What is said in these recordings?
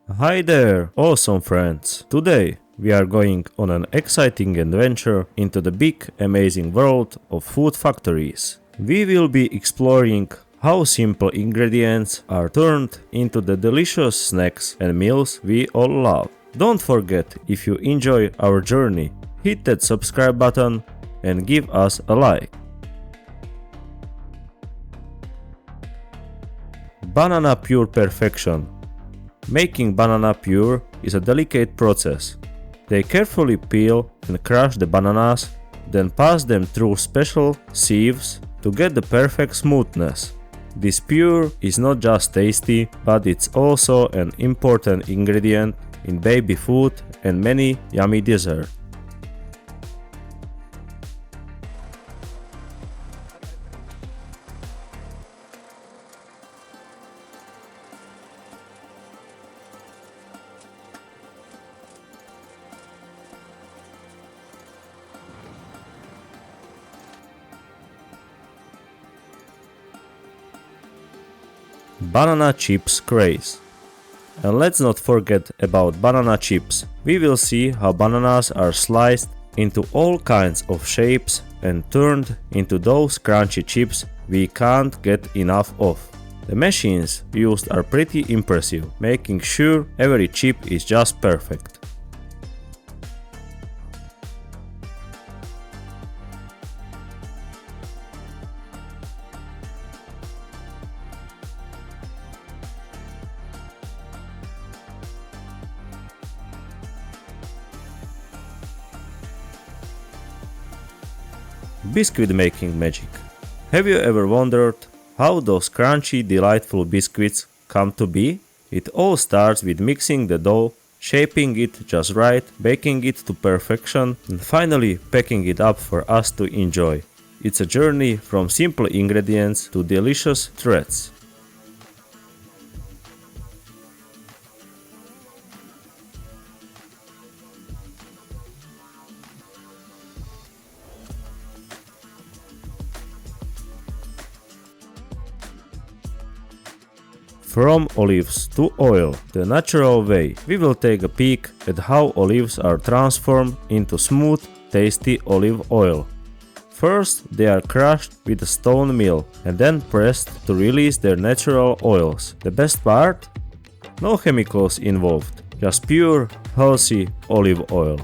Hi there, awesome friends! Today we are going on an exciting adventure into the big, amazing world of food factories. We will be exploring how simple ingredients are turned into the delicious snacks and meals we all love. Don't forget, if you enjoy our journey, hit that subscribe button and give us a like. Banana pure perfection. Making banana pure is a delicate process. They carefully peel and crush the bananas, then pass them through special sieves to get the perfect smoothness. This pure is not just tasty, but it's also an important ingredient in baby food and many yummy desserts. Banana chips craze. And let's not forget about banana chips. We will see how bananas are sliced into all kinds of shapes and turned into those crunchy chips we can't get enough of. The machines used are pretty impressive, making sure every chip is just perfect. Biscuit making magic. Have you ever wondered how those crunchy, delightful biscuits come to be? It all starts with mixing the dough, shaping it just right, baking it to perfection, and finally packing it up for us to enjoy. It's a journey from simple ingredients to delicious treats. From olives to oil, the natural way, we will take a peek at how olives are transformed into smooth, tasty olive oil. First, they are crushed with a stone mill and then pressed to release their natural oils. The best part? No chemicals involved, just pure, healthy olive oil.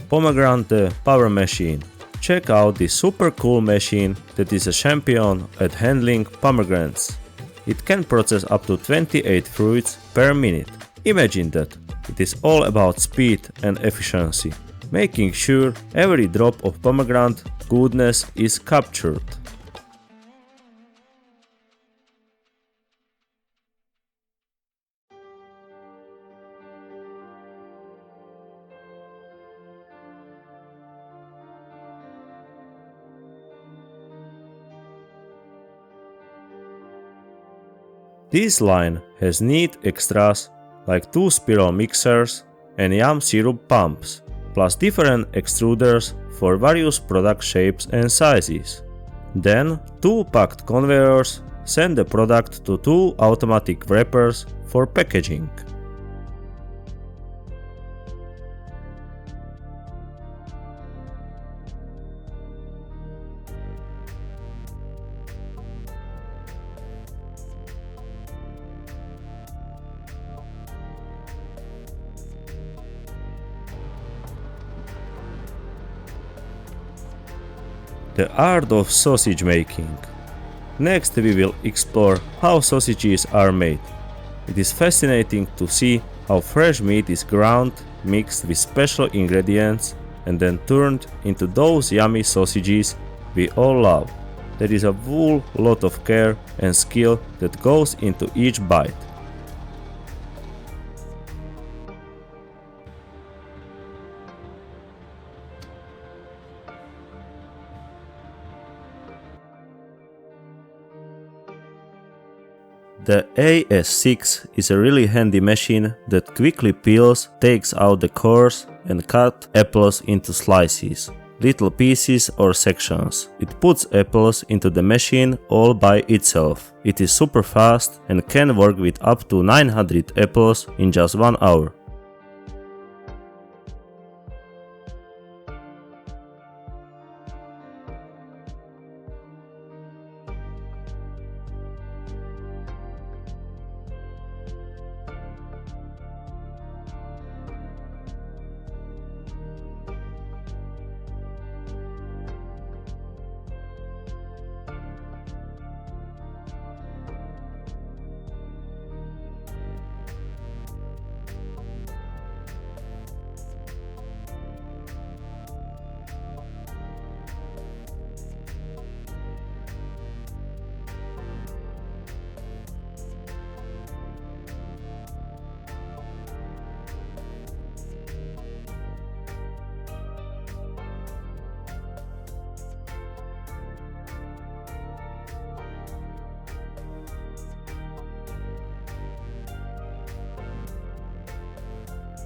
Pomegranate power machine. Check out this super cool machine that is a champion at handling pomegranates. It can process up to 28 fruits per minute. Imagine that. It is all about speed and efficiency, making sure every drop of pomegranate goodness is captured. This line has neat extras like 2 spiral mixers and yam syrup pumps, plus different extruders for various product shapes and sizes. Then 2 packed conveyors send the product to 2 automatic wrappers for packaging. The art of sausage making. Next we will explore how sausages are made. It is fascinating to see how fresh meat is ground, mixed with special ingredients, and then turned into those yummy sausages we all love. There is a whole lot of care and skill that goes into each bite. The AS6 is a really handy machine that quickly peels, takes out the cores and cut apples into slices, little pieces or sections. It puts apples into the machine all by itself. It is super fast and can work with up to 900 apples in just 1 hour.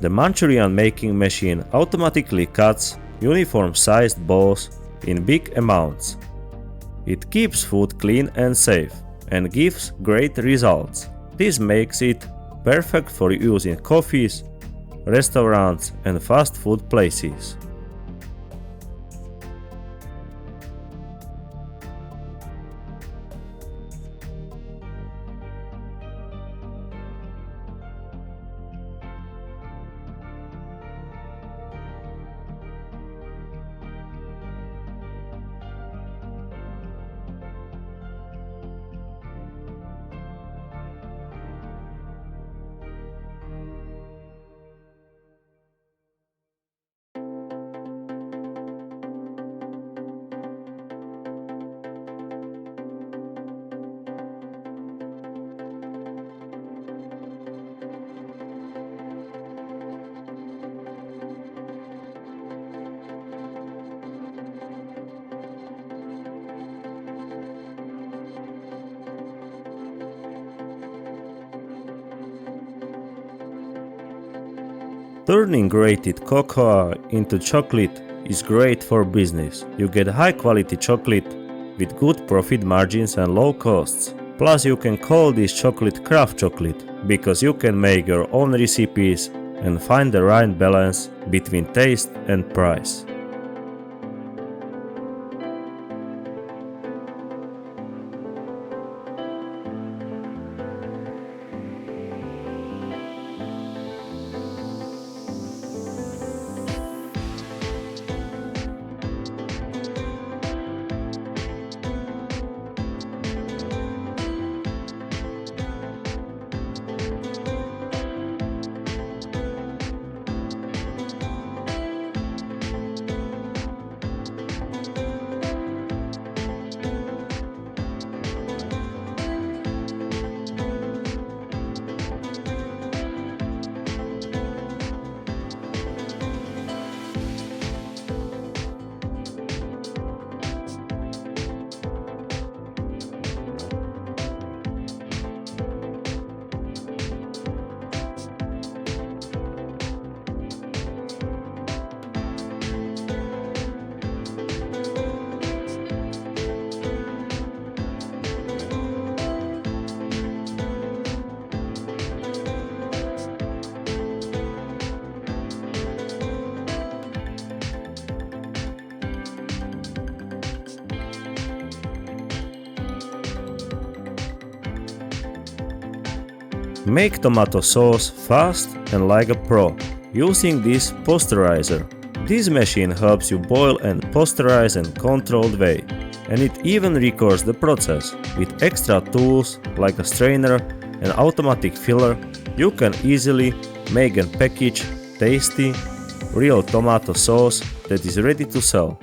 The Manchurian making machine automatically cuts uniform sized balls in big amounts. It keeps food clean and safe and gives great results. This makes it perfect for use in coffees, restaurants and fast food places. Turning grated cocoa into chocolate is great for business. You get high quality chocolate with good profit margins and low costs. Plus you can call this chocolate craft chocolate because you can make your own recipes and find the right balance between taste and price. Make tomato sauce fast and like a pro using this pasteurizer. This machine helps you boil and pasteurize in controlled way, and it even records the process. With extra tools like a strainer and automatic filler, you can easily make and package tasty, real tomato sauce that is ready to sell.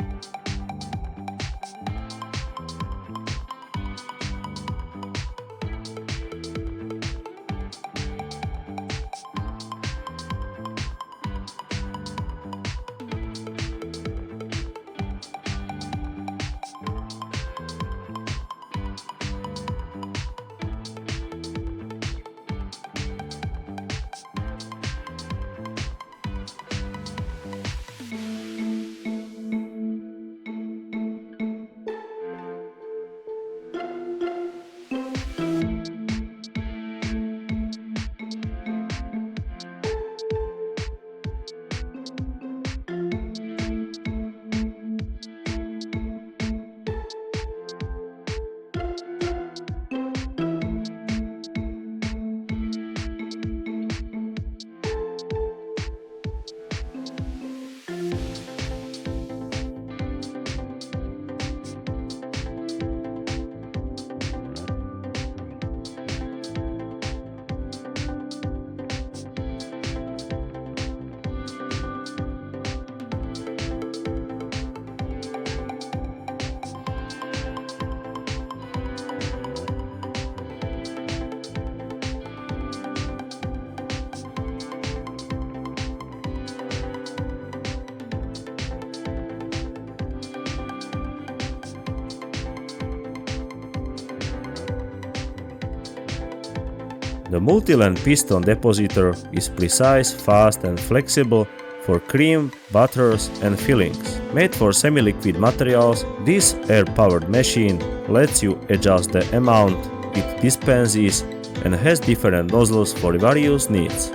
The multi-land piston depositor is precise, fast and flexible for cream, butters and fillings. Made for semi-liquid materials, this air-powered machine lets you adjust the amount it dispenses and has different nozzles for various needs.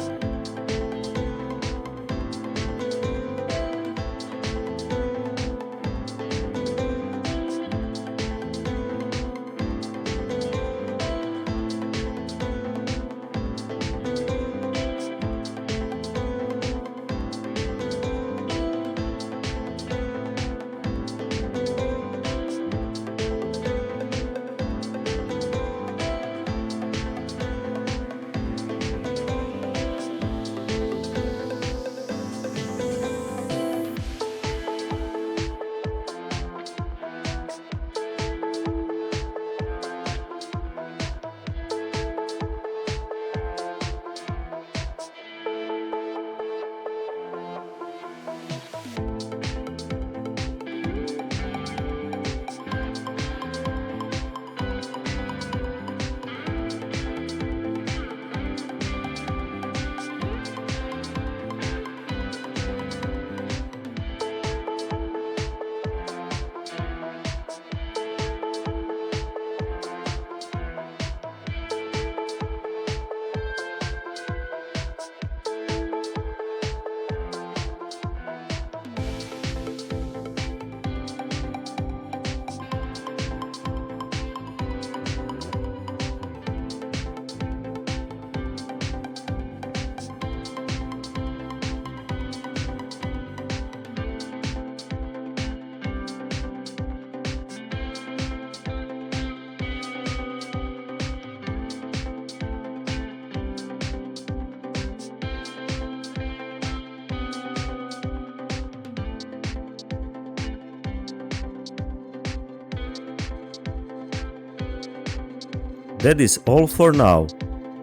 That is all for now.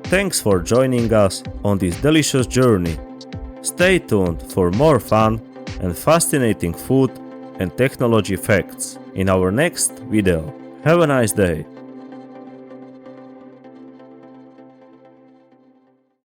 Thanks for joining us on this delicious journey. Stay tuned for more fun and fascinating food and technology facts in our next video. Have a nice day!